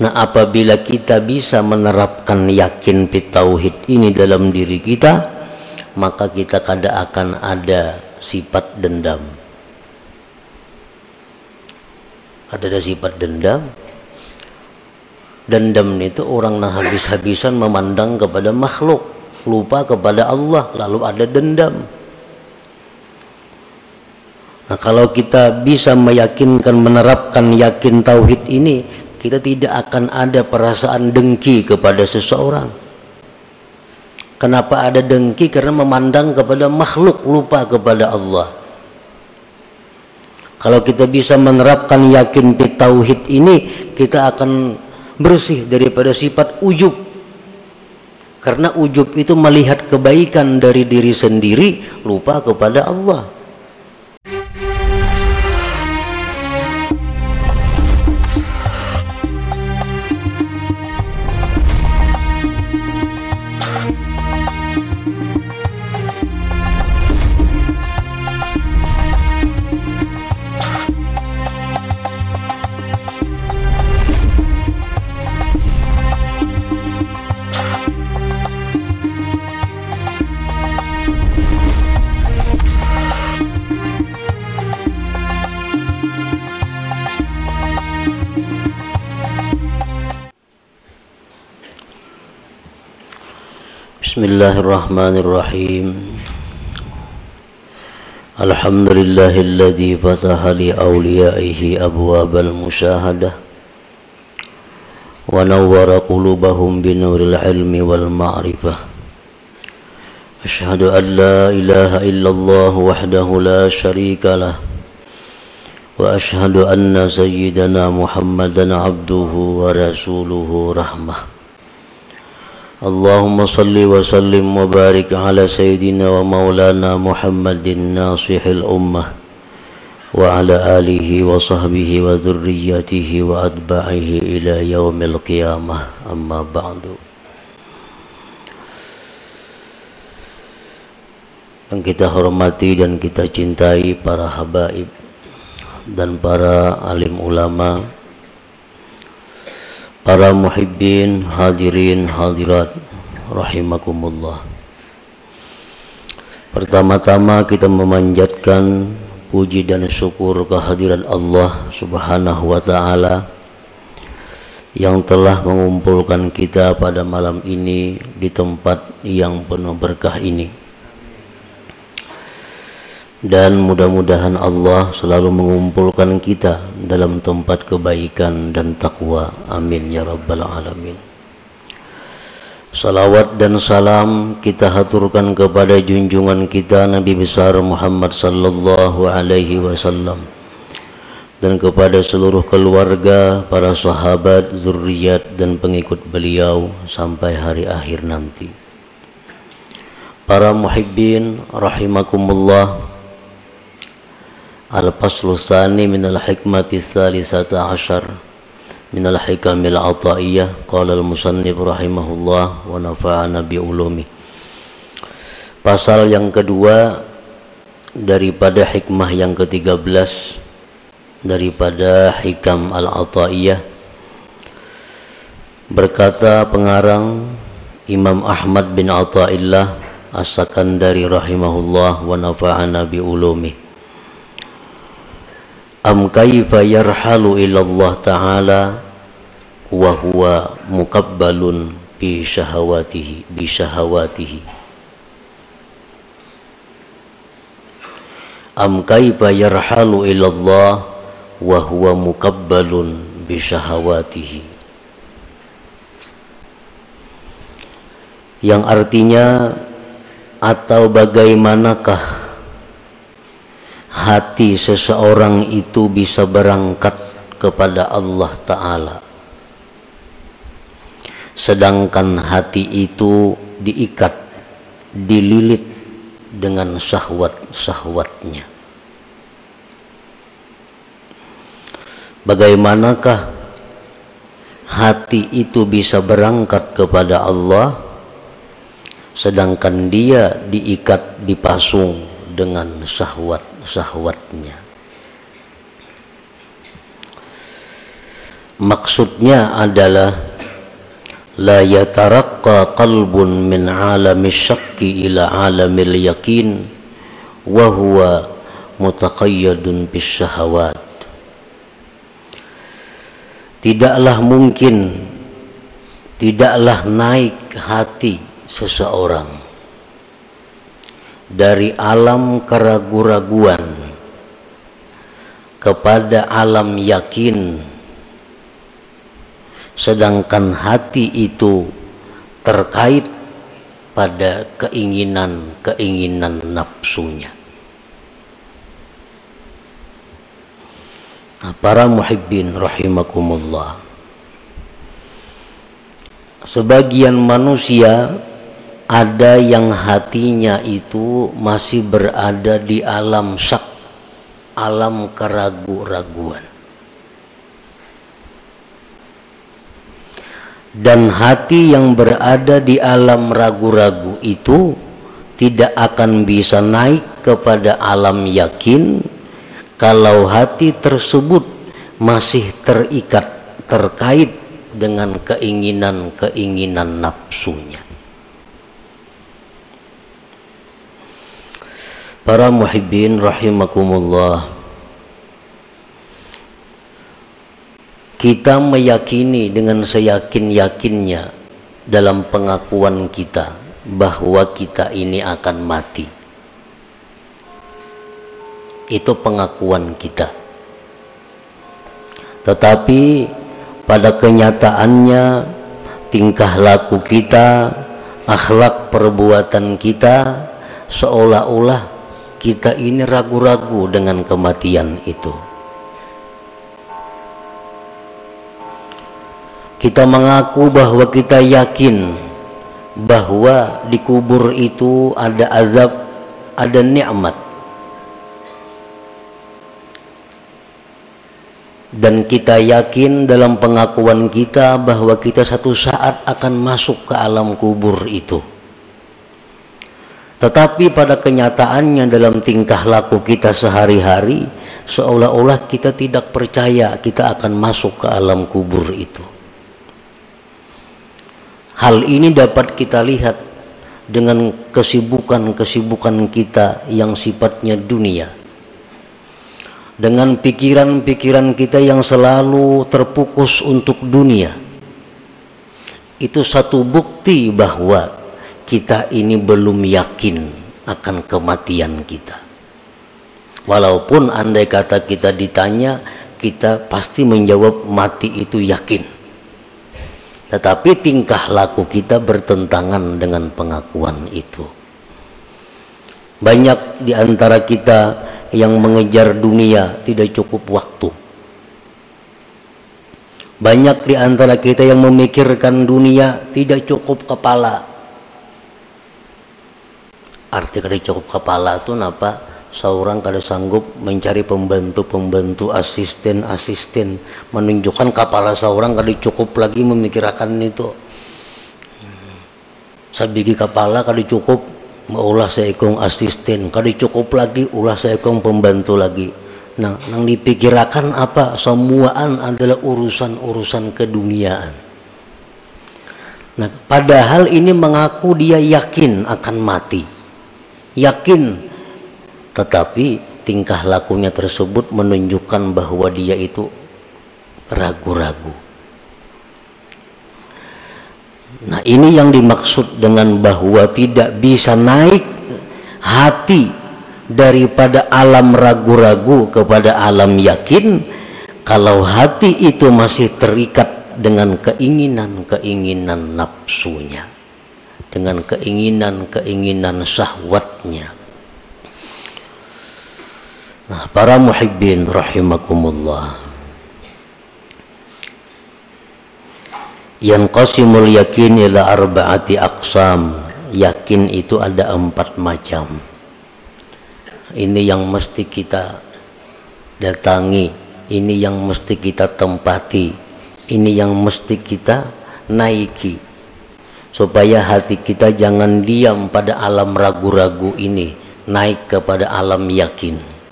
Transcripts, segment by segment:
Nah, apabila kita bisa menerapkan yakin bitauhid ini dalam diri kita, maka kita kada akan ada sifat dendam. Ada sifat dendam. Dendam itu orang yang habis-habisan memandang kepada makhluk, lupa kepada Allah, lalu ada dendam. Nah, kalau kita bisa meyakinkan, menerapkan yakin tauhid ini, kita tidak akan ada perasaan dengki kepada seseorang. Kenapa ada dengki? Karena memandang kepada makhluk, lupa kepada Allah. Kalau kita bisa menerapkan yakin bitauhid ini, kita akan bersih daripada sifat ujub. Karena ujub itu melihat kebaikan dari diri sendiri, lupa kepada Allah. Bismillahirrahmanirrahim. Alhamdulillahilladzi fataha li awliyaihi abwabal musyahadah wa nawwara qulubahum binuril ilmi wal ma'rifah. Asyhadu an la ilaha illallah wahdahu la syarika lah wa asyhadu anna sayyidana Muhammadan abduhu wa rasuluhu rahmah. Allahumma salli wa sallim wa barik ala sayyidina wa maulana Muhammadin nasihil ummah wa ala alihi wa sahbihi wa dhurriyyatihi wa atba'ihi ila yaumil qiyamah, amma ba'du. Yang kita hormati dan kita cintai para habaib dan para alim ulama, para muhibbin, hadirin, hadirat, rahimakumullah. Pertama-tama kita memanjatkan puji dan syukur kehadirat Allah subhanahu wa ta'ala yang telah mengumpulkan kita pada malam ini di tempat yang penuh berkah ini. Dan mudah-mudahan Allah selalu mengumpulkan kita dalam tempat kebaikan dan takwa. Amin ya rabbal alamin. Salawat dan salam kita haturkan kepada junjungan kita Nabi besar Muhammad sallallahu alaihi wasallam, dan kepada seluruh keluarga, para sahabat, zuriat dan pengikut beliau sampai hari akhir nanti. Para muhibbin rahimakumullah, al-faslu tsani minal hikmati tsalisata asyar minal hikamil ataiyah, qala al-musannif rahimahullah wa nafa'ana bi ulumi. Pasal yang kedua daripada hikmah yang ke-13 daripada hikam al-ataiyah. Berkata pengarang Imam Ahmad bin Athaillah As-Sakandari rahimahullah wa nafa'ana bi ulumi. Am kaifa yarhalu ilallah ta'ala wa huwa muqabbalun bi syahawatihi Am kaifa yarhalu ilallah wa huwa muqabbalun bi syahawatihi, yang artinya, atau bagaimanakah hati seseorang itu bisa berangkat kepada Allah Ta'ala, sedangkan hati itu diikat, dililit dengan syahwat-syahwatnya. Bagaimanakah hati itu bisa berangkat kepada Allah, sedangkan dia diikat, dipasung dengan syahwatnya. Maksudnya adalah la yataraqqa qalbun min alami syakki ila alamil yakin wa huwa mutaqayyadun bis syahawat. Tidaklah mungkin, tidaklah naik hati seseorang dari alam keraguan-raguan kepada alam yakin, sedangkan hati itu terkait pada keinginan-keinginan nafsunya. Nah, para muhibbin rahimakumullah, sebagian manusia ada yang hatinya itu masih berada di alam syak, alam keraguan-raguan. Dan hati yang berada di alam ragu-ragu itu tidak akan bisa naik kepada alam yakin kalau hati tersebut masih terikat, terkait dengan keinginan-keinginan nafsunya. Para muhibbin rahimakumullah, kita meyakini dengan seyakin-yakinnya dalam pengakuan kita bahwa kita ini akan mati. Itu pengakuan kita. Tetapi pada kenyataannya tingkah laku kita, akhlak perbuatan kita, seolah-olah kita ini ragu-ragu dengan kematian itu. Kita mengaku bahwa kita yakin bahwa di kubur itu ada azab, ada nikmat. Dan kita yakin dalam pengakuan kita bahwa kita satu saat akan masuk ke alam kubur itu. Tetapi pada kenyataannya dalam tingkah laku kita sehari-hari, seolah-olah kita tidak percaya kita akan masuk ke alam kubur itu. Hal ini dapat kita lihat dengan kesibukan-kesibukan kita yang sifatnya dunia. Dengan pikiran-pikiran kita yang selalu terfokus untuk dunia. Itu satu bukti bahwa kita ini belum yakin akan kematian kita. Walaupun andai kata kita ditanya, kita pasti menjawab mati itu yakin. Tetapi tingkah laku kita bertentangan dengan pengakuan itu. Banyak di antara kita yang mengejar dunia tidak cukup waktu. Banyak di antara kita yang memikirkan dunia tidak cukup kepala. Arti kada cukup kepala itu napa? Seorang kada sanggup mencari pembantu-pembantu, asisten-asisten, menunjukkan kepala seorang kada cukup lagi memikirkan itu. Sabigi kepala kada cukup, ulah seekong asisten, kada cukup lagi, ulah seekong pembantu lagi. Nah, yang dipikirkan apa? Semuaan adalah urusan-urusan keduniaan. Nah, padahal ini mengaku dia yakin akan mati. Yakin. Tetapi tingkah lakunya tersebut menunjukkan bahwa dia itu ragu-ragu. Nah, ini yang dimaksud dengan bahwa tidak bisa naik hati daripada alam ragu-ragu kepada alam yakin kalau hati itu masih terikat dengan keinginan-keinginan nafsunya, dengan keinginan-keinginan syahwatnya. Nah, para muhibbin rahimakumullah, yanqasimul yakin ila arba'ati aqsam. Yakin itu ada 4 macam. Ini yang mesti kita datangi, ini yang mesti kita tempati, ini yang mesti kita naiki, supaya hati kita jangan diam pada alam ragu-ragu ini, naik kepada alam yakin.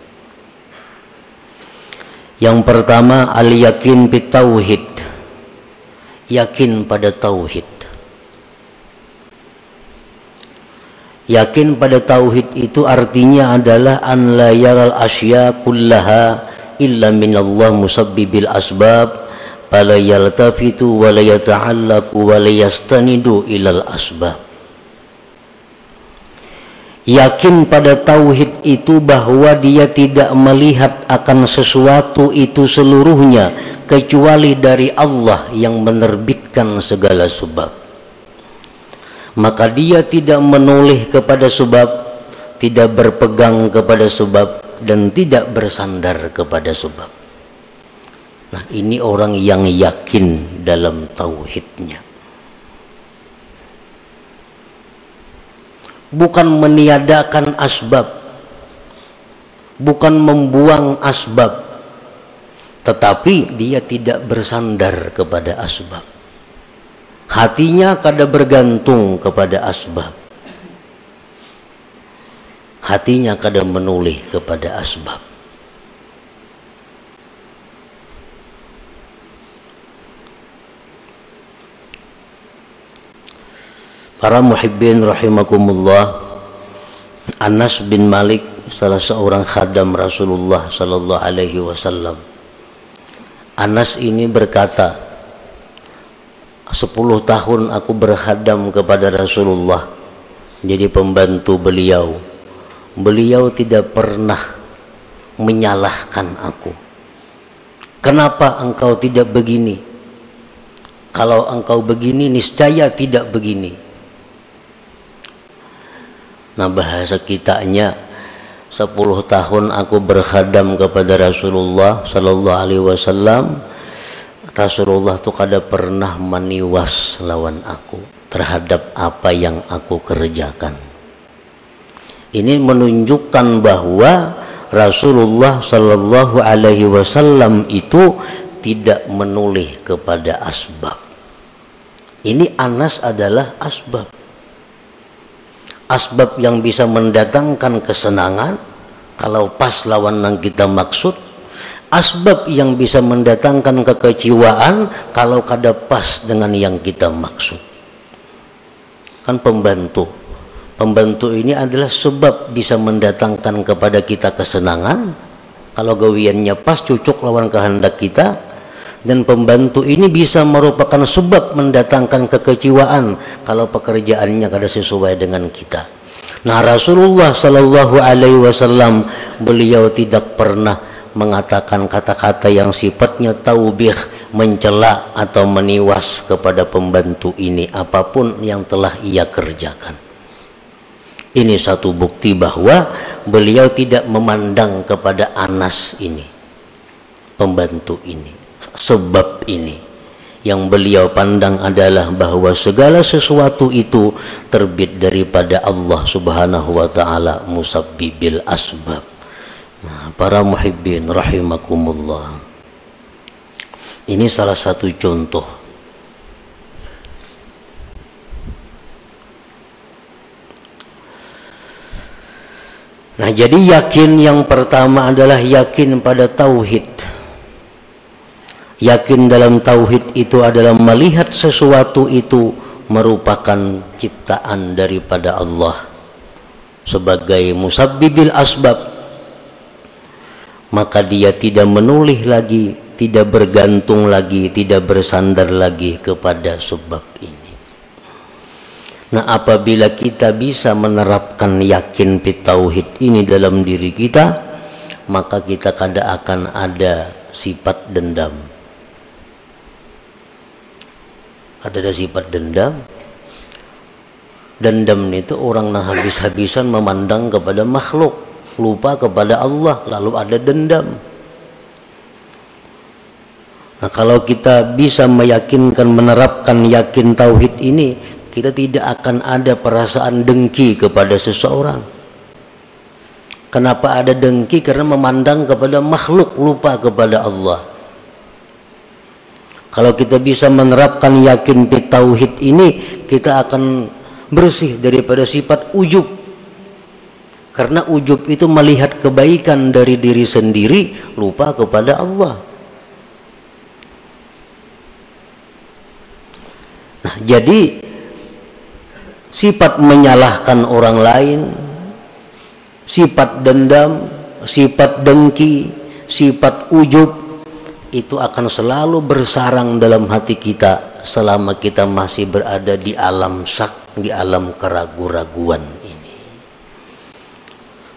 Yang pertama, al-yakin bitauhid. yakin pada tauhid. Yakin pada tauhid itu artinya adalah an la yaral asya kullaha illa minallah musabbibil asbab fala yaltafitu wa la yata'allaqu wa la yastanidu ilal asbab. Yakin pada tauhid itu bahwa dia tidak melihat akan sesuatu itu seluruhnya kecuali dari Allah yang menerbitkan segala sebab. Maka dia tidak menoleh kepada sebab, tidak berpegang kepada sebab, dan tidak bersandar kepada sebab. Nah, ini orang yang yakin dalam tauhidnya. Bukan meniadakan asbab, bukan membuang asbab, tetapi dia tidak bersandar kepada asbab. Hatinya kada bergantung kepada asbab, hatinya kada menoleh kepada asbab. Para muhibbin rahimakumullah, Anas bin Malik, salah seorang khadam Rasulullah sallallahu alaihi wasallam. Anas ini berkata, 10 tahun aku berkhadam kepada Rasulullah, jadi pembantu beliau. Beliau tidak pernah menyalahkan aku. Kenapa engkau tidak begini? Kalau engkau begini, niscaya tidak begini. Nah, bahasa kitanya, 10 tahun aku berkhadam kepada Rasulullah sallallahu alaihi wasallam. Rasulullah tuh kada pernah meniwas lawan aku terhadap apa yang aku kerjakan. Ini menunjukkan bahwa Rasulullah sallallahu alaihi wasallam itu tidak menoleh kepada asbab. Ini Anas adalah asbab. Asbab yang bisa mendatangkan kesenangan kalau pas lawan yang kita maksud, asbab yang bisa mendatangkan kekecewaan kalau kada pas dengan yang kita maksud. Kan pembantu ini adalah sebab bisa mendatangkan kepada kita kesenangan kalau gawiannya pas cocok lawan kehendak kita, dan pembantu ini bisa merupakan sebab mendatangkan kekecewaan kalau pekerjaannya kada sesuai dengan kita. Nah, Rasulullah sallallahu alaihi wasallam, beliau tidak pernah mengatakan kata-kata yang sifatnya taubih, mencela atau meniwas kepada pembantu ini apapun yang telah ia kerjakan. Ini satu bukti bahwa beliau tidak memandang kepada Anas ini, pembantu ini, sebab ini. Yang beliau pandang adalah bahwa segala sesuatu itu terbit daripada Allah subhanahu wa ta'ala, musabbibil asbab. Nah, para muhibbin rahimakumullah, ini salah satu contoh. Nah, jadi yakin yang pertama adalah yakin pada tauhid. Yakin dalam tauhid itu adalah melihat sesuatu itu merupakan ciptaan daripada Allah sebagai musabbibil asbab. Maka dia tidak menoleh lagi, tidak bergantung lagi, tidak bersandar lagi kepada sebab ini. Nah, apabila kita bisa menerapkan yakin pi tauhid ini dalam diri kita, maka kita kada akan ada sifat dendam. Ada sifat dendam. Dendam itu orang yang habis-habisan memandang kepada makhluk, lupa kepada Allah, lalu ada dendam. Nah, kalau kita bisa meyakinkan, menerapkan yakin tauhid ini, kita tidak akan ada perasaan dengki kepada seseorang. Kenapa ada dengki? Karena memandang kepada makhluk, lupa kepada Allah. Kalau kita bisa menerapkan yakin pi tauhid ini, kita akan bersih daripada sifat ujub. Karena ujub itu melihat kebaikan dari diri sendiri, lupa kepada Allah. Nah, jadi sifat menyalahkan orang lain, sifat dendam, sifat dengki, sifat ujub itu akan selalu bersarang dalam hati kita selama kita masih berada di alam syak, di alam keraguan-raguan ini.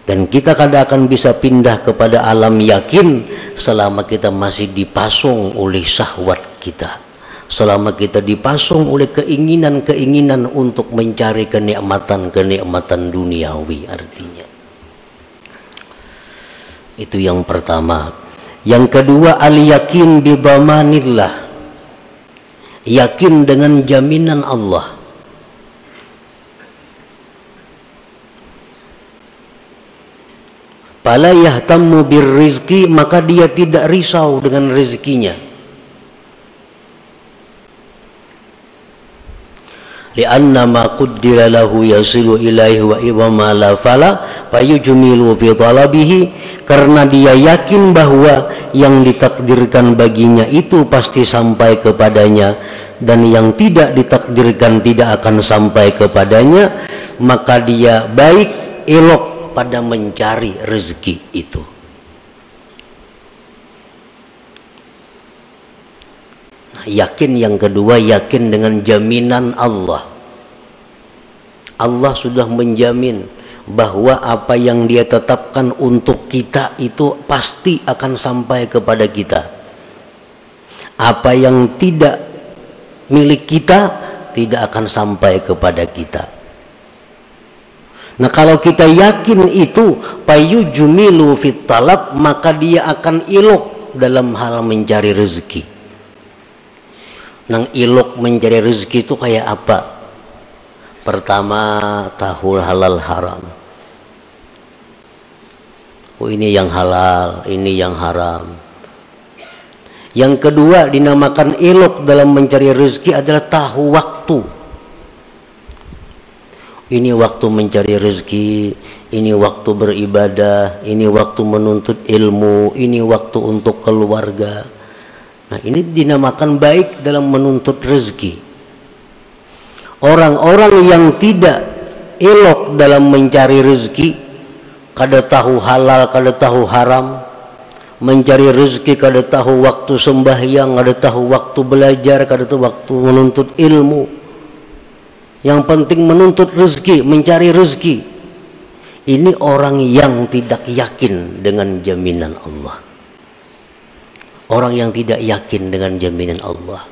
Dan kita kadang akan bisa pindah kepada alam yakin selama kita masih dipasung oleh syahwat kita, selama kita dipasung oleh keinginan-keinginan untuk mencari kenikmatan-kenikmatan duniawi artinya. Itu yang pertama. Yang kedua, al-yakin bi dhamanillah. Yakin dengan jaminan Allah. Fala yahtammu birrizqi, maka dia tidak risau dengan rezekinya. Lianna ma qaddara lahu yasilu ilaihi wa idama la fala fayujmilu fi talabihi, karena dia yakin bahwa yang ditakdirkan baginya itu pasti sampai kepadanya, dan yang tidak ditakdirkan tidak akan sampai kepadanya, maka dia baik elok pada mencari rezeki itu. Nah, yakin yang kedua, yakin dengan jaminan Allah. Allah sudah menjamin bahwa apa yang dia tetapkan untuk kita itu pasti akan sampai kepada kita. Apa yang tidak milik kita tidak akan sampai kepada kita. Nah, kalau kita yakin itu, payujmilu fit talab, maka dia akan ilok dalam hal mencari rezeki. Nang ilok mencari rezeki itu kayak apa? Pertama, tahu halal haram. Oh, ini yang halal, ini yang haram. Yang kedua, dinamakan ilok dalam mencari rezeki adalah tahu waktu. Ini waktu mencari rezeki, ini waktu beribadah, ini waktu menuntut ilmu, ini waktu untuk keluarga. Nah, ini dinamakan baik dalam menuntut rezeki. Orang-orang yang tidak elok dalam mencari rezeki, kada tahu halal, kada tahu haram, mencari rezeki kada tahu waktu sembahyang, kada tahu waktu belajar, kada tahu waktu menuntut ilmu. Yang penting menuntut rezeki, mencari rezeki. Ini orang yang tidak yakin dengan jaminan Allah. Orang yang tidak yakin dengan jaminan Allah.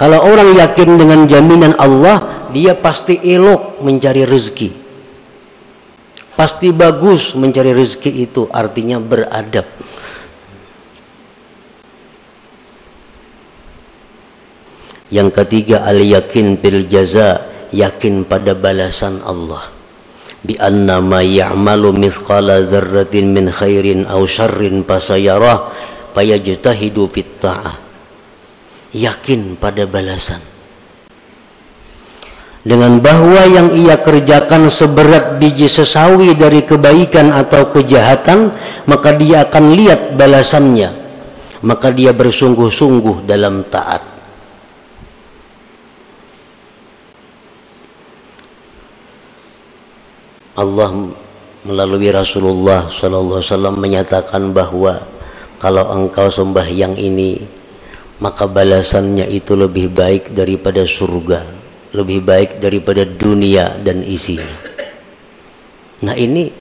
Kalau orang yakin dengan jaminan Allah, dia pasti elok mencari rezeki. Pasti bagus mencari rezeki itu, artinya beradab. Yang ketiga, al-yakin bil jaza, yakin pada balasan Allah. Bi anna ma ya'malu mithqala dzarratin min khairin aw syarrin fasayarah fayajtahidu fit ta'ah. Yakin pada balasan. Dengan bahwa yang ia kerjakan seberat biji sesawi dari kebaikan atau kejahatan, maka dia akan lihat balasannya. Maka dia bersungguh-sungguh dalam taat. Allah melalui Rasulullah SAW menyatakan bahwa kalau engkau sembahyang ini, maka balasannya itu lebih baik daripada surga, lebih baik daripada dunia dan isinya. Nah, ini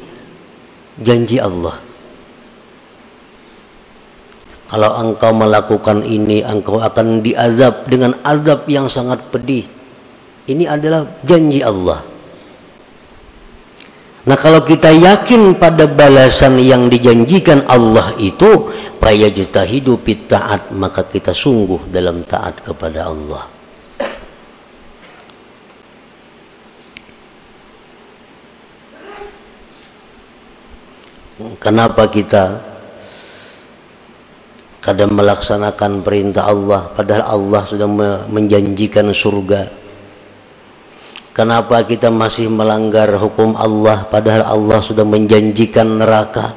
janji Allah. Kalau engkau melakukan ini, engkau akan diazab dengan azab yang sangat pedih. Ini adalah janji Allah. Nah, kalau kita yakin pada balasan yang dijanjikan Allah itu, fayajtahidu fit ta'at, maka kita sungguh dalam taat kepada Allah. Kenapa kita kadang melaksanakan perintah Allah padahal Allah sudah menjanjikan surga? Kenapa kita masih melanggar hukum Allah padahal Allah sudah menjanjikan neraka?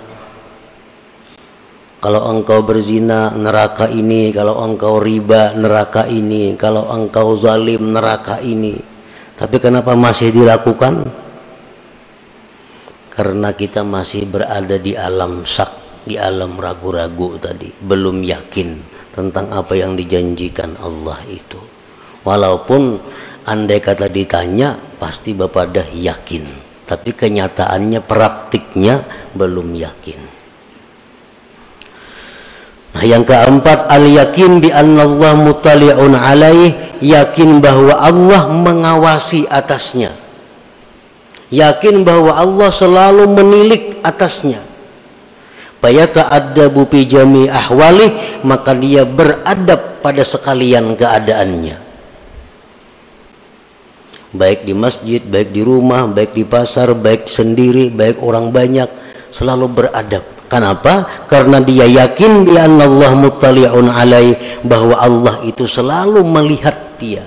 Kalau engkau berzina, neraka ini. Kalau engkau riba, neraka ini. Kalau engkau zalim, neraka ini. Tapi kenapa masih dilakukan? Karena kita masih berada di alam syak, di alam ragu-ragu tadi. Belum yakin tentang apa yang dijanjikan Allah itu. Walaupun andai kata ditanya, pasti Bapak dah yakin. Tapi kenyataannya, praktiknya belum yakin. Nah, yang keempat, al-yakin bi annallah muttali'un alaih, yakin bahwa Allah mengawasi atasnya. Yakin bahwa Allah selalu menilik atasnya. Fayata'addabu bi jami' ahwali, maka dia beradab pada sekalian keadaannya. Baik di masjid, baik di rumah, baik di pasar, baik sendiri, baik orang banyak, selalu beradab. Kenapa? Karena dia yakin bi annallah muttali'un alaih, bahwa Allah itu selalu melihat dia.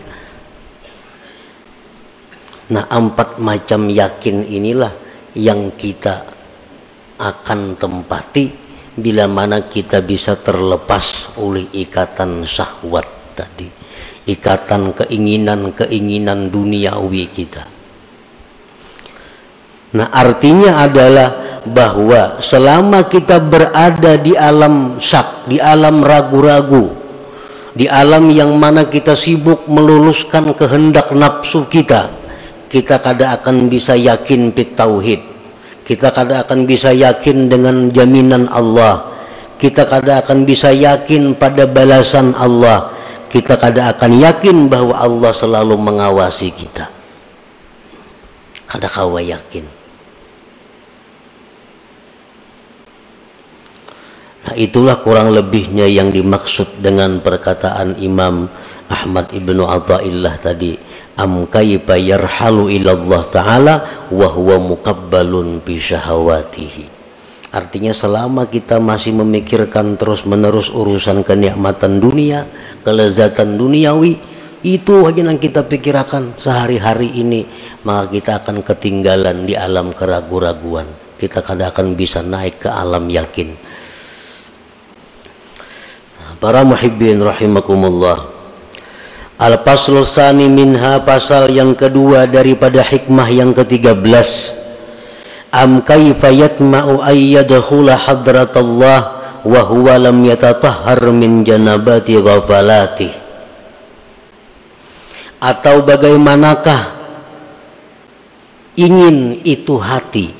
Nah, 4 macam yakin inilah yang kita akan tempati bila mana kita bisa terlepas oleh ikatan syahwat tadi, ikatan keinginan duniawi kita. Nah, artinya adalah bahwa selama kita berada di alam syak, di alam ragu-ragu, di alam yang mana kita sibuk meluluskan kehendak nafsu kita, kita kada akan bisa yakin bit tauhid, kita kada akan bisa yakin dengan jaminan Allah, kita kada akan bisa yakin pada balasan Allah, kita kada akan yakin bahwa Allah selalu mengawasi kita. Kada kawa yakin. Nah, itulah kurang lebihnya yang dimaksud dengan perkataan Imam Ahmad ibnu Athaillah tadi, am kaifa yarhalu ilallah ta'ala wa huwa muqabbalun bi syahawatihi. Artinya selama kita masih memikirkan terus menerus urusan kenikmatan dunia, kelezatan duniawi, itu aja yang kita pikirkan sehari-hari ini, maka kita akan ketinggalan di alam keraguan-raguan. Kita kada akan bisa naik ke alam yakin. Para muhibbin rahimakumullah, al-faslu tsani minha, pasal yang kedua daripada hikmah yang ke-13, am kaifa yatma'u ay yadkhula hadratallah wa huwa lam yatatahhar min janabati ghafalati. Atau bagaimanakah ingin itu hati,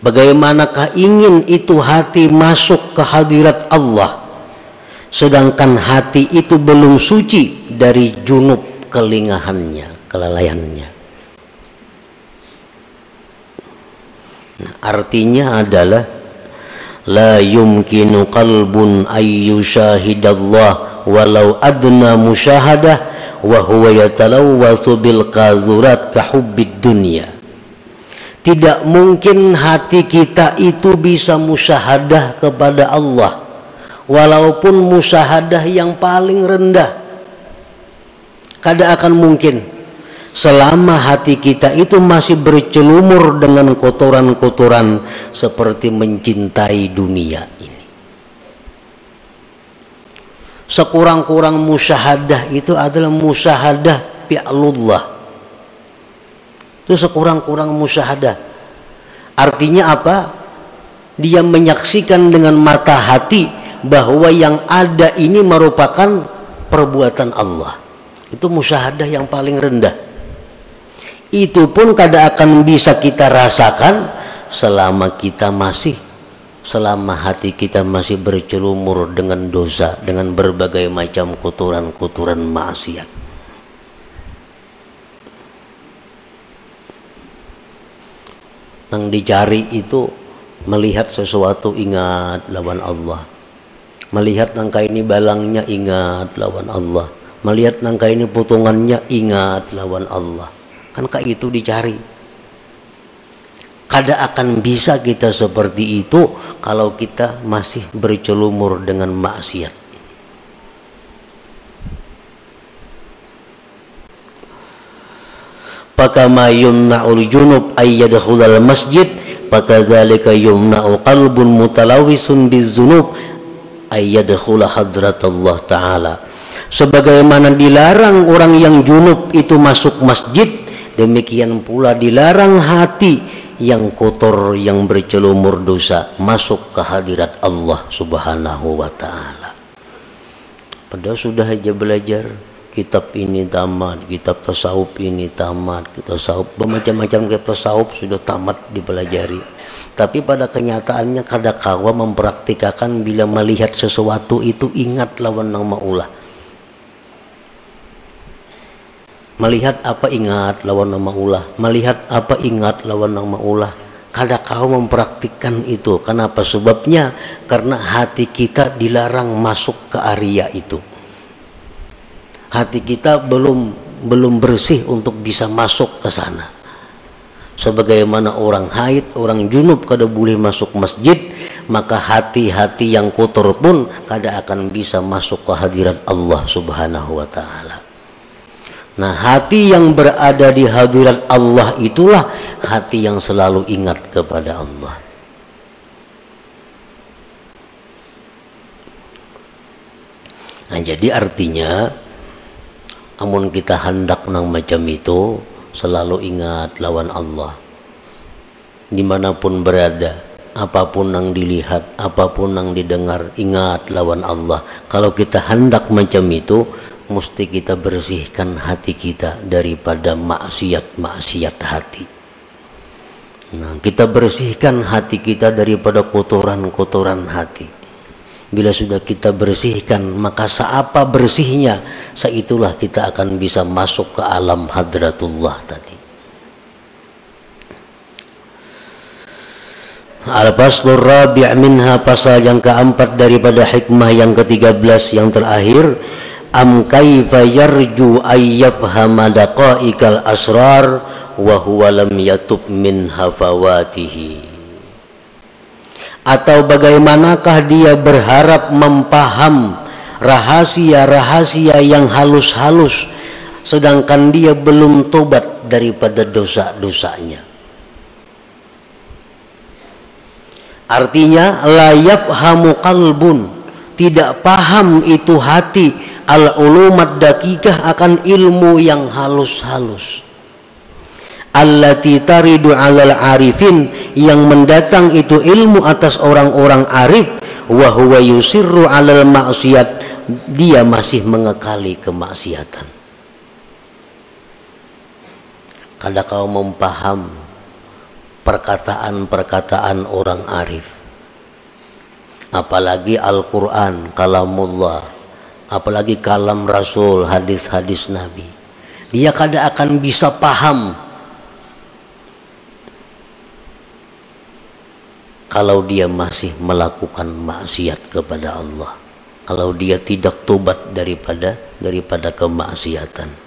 bagaimanakah ingin itu hati masuk ke hadirat Allah, sedangkan hati itu belum suci dari junub kelingahannya, kelalaiannya. Nah, artinya adalah la yumkinu qalbun ay yushahidallah walau adna musyahadah wa huwa yatalawwathu bil qazurat ka hubbid dunya. Tidak mungkin hati kita itu bisa musyahadah kepada Allah, walaupun musyahadah yang paling rendah. Kada akan mungkin selama hati kita itu masih bercelumur dengan kotoran-kotoran seperti mencintai dunia ini. Sekurang-kurang musyahadah itu adalah musyahadah fi'lullah. Itu sekurang-kurang musyahadah. Artinya apa? Dia menyaksikan dengan mata hati bahwa yang ada ini merupakan perbuatan Allah. Itu musyahadah yang paling rendah. Itu pun kada akan bisa kita rasakan selama hati kita masih bercelumur dengan dosa, dengan berbagai macam kotoran-kotoran maksiat. Yang dicari itu melihat sesuatu, ingat lawan Allah. Melihat nangka ini balangnya, ingat lawan Allah. Melihat nangka ini potongannya, ingat lawan Allah. Kan kayak itu dicari. Kada akan bisa kita seperti itu kalau kita masih bercelumur dengan maksiat. Pakama yumna'ul junub ay yadkhulal masjid fakadzalika yumna'u qalbun mutalawisun bizzunub ayyadkhula hadratullah ta'ala. Sebagaimana dilarang orang yang junub itu masuk masjid, demikian pula dilarang hati yang kotor, yang bercelumur dosa masuk ke hadirat Allah Subhanahu wa ta'ala. Padahal sudah aja belajar kitab ini tamat, kitab tasawuf ini tamat, kitab tasawuf bermacam-macam kitab tasawuf sudah tamat dipelajari. Tapi pada kenyataannya kadang-kala mempraktikkan bila melihat sesuatu itu ingat lawan nang maulah. Melihat apa ingat lawan nama ulah, melihat apa ingat lawan nama ulah. Kadang kau mempraktikkan itu. Kenapa? Sebabnya karena hati kita dilarang masuk ke area itu. Hati kita belum bersih untuk bisa masuk ke sana. Sebagaimana orang haid, orang junub kada boleh masuk masjid, maka hati-hati yang kotor pun kada akan bisa masuk ke hadirat Allah Subhanahu wa ta'ala. Nah, hati yang berada di hadirat Allah itulah hati yang selalu ingat kepada Allah. Nah, jadi artinya amun kita hendak nang macam itu selalu ingat lawan Allah. Dimanapun berada, apapun yang dilihat, apapun yang didengar, ingat lawan Allah. Kalau kita hendak macam itu, mesti kita bersihkan hati kita daripada maksiat hati. Nah, kita bersihkan hati kita daripada kotoran-kotoran hati. Bila sudah kita bersihkan, maka seapa bersihnya, seitulah kita akan bisa masuk ke alam hadratullah tadi. Al-Faslur Rabi' minha, pasal yang keempat daripada hikmah yang ke-13 yang terakhir. Am kaifa yarju ayyafhama daqa'iqal asrar wa huwa lam yatub min hafawatihi. Atau bagaimanakah dia berharap mempaham rahasia-rahasia yang halus-halus sedangkan dia belum tobat daripada dosa-dosanya. Artinya la yafhamu qalbun, tidak paham itu hati al-ulumat dakikah, akan ilmu yang halus-halus. Allati taridu alal arifin, yang mendatang itu ilmu atas orang-orang arif. Wa huwa yusirru alal maksiat, dia masih mengekali kemaksiatan. Kada kau mempaham perkataan-perkataan orang arif, apalagi Al-Quran, kalamullah, apalagi kalam Rasul, hadis-hadis Nabi, dia kada akan bisa paham kalau dia masih melakukan maksiat kepada Allah, kalau dia tidak tobat daripada kemaksiatan.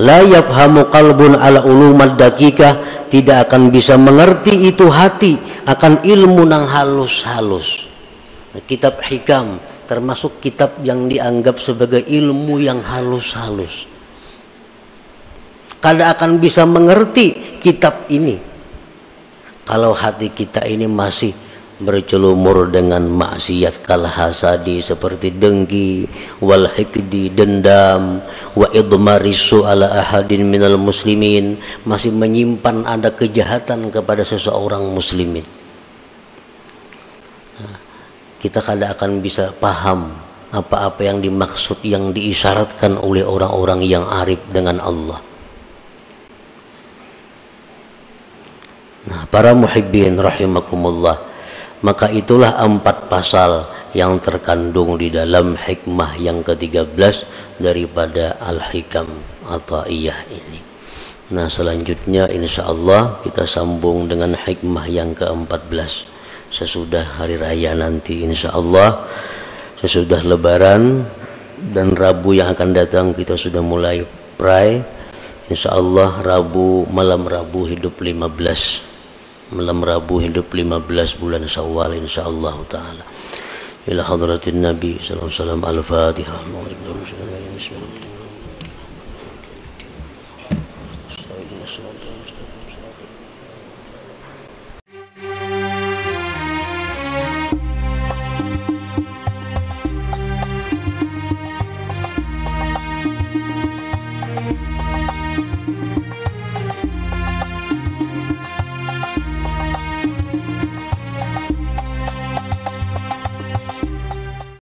La yafhamu qalbun ala ulumad dakikah, tidak akan bisa mengerti itu hati akan ilmu nang halus-halus. Kitab hikam termasuk kitab yang dianggap sebagai ilmu yang halus-halus. Kada akan bisa mengerti kitab ini kalau hati kita ini masih bercelumur dengan maksiat kal hasadi, seperti dengki, wal hikdi, dendam, wa idmarisu ala ahadin minal muslimin, masih menyimpan ada kejahatan kepada seseorang muslimin. Kita kada akan bisa paham apa-apa yang dimaksud, yang diisyaratkan oleh orang-orang yang arif dengan Allah. Nah, para muhibbin rahimakumullah, maka itulah 4 pasal yang terkandung di dalam hikmah yang ke-13 daripada Al-Hikam Athaiyah ini. Nah, selanjutnya insyaallah kita sambung dengan hikmah yang ke-14 sesudah hari raya nanti insyaallah. Sesudah lebaran dan Rabu yang akan datang kita sudah mulai pray insyaallah. Malam Rabu hidup 15 bulan Syawal insyaallah taala. Ila hadratin Nabi sallallahu alaihi wasallam. Al-Fatihah.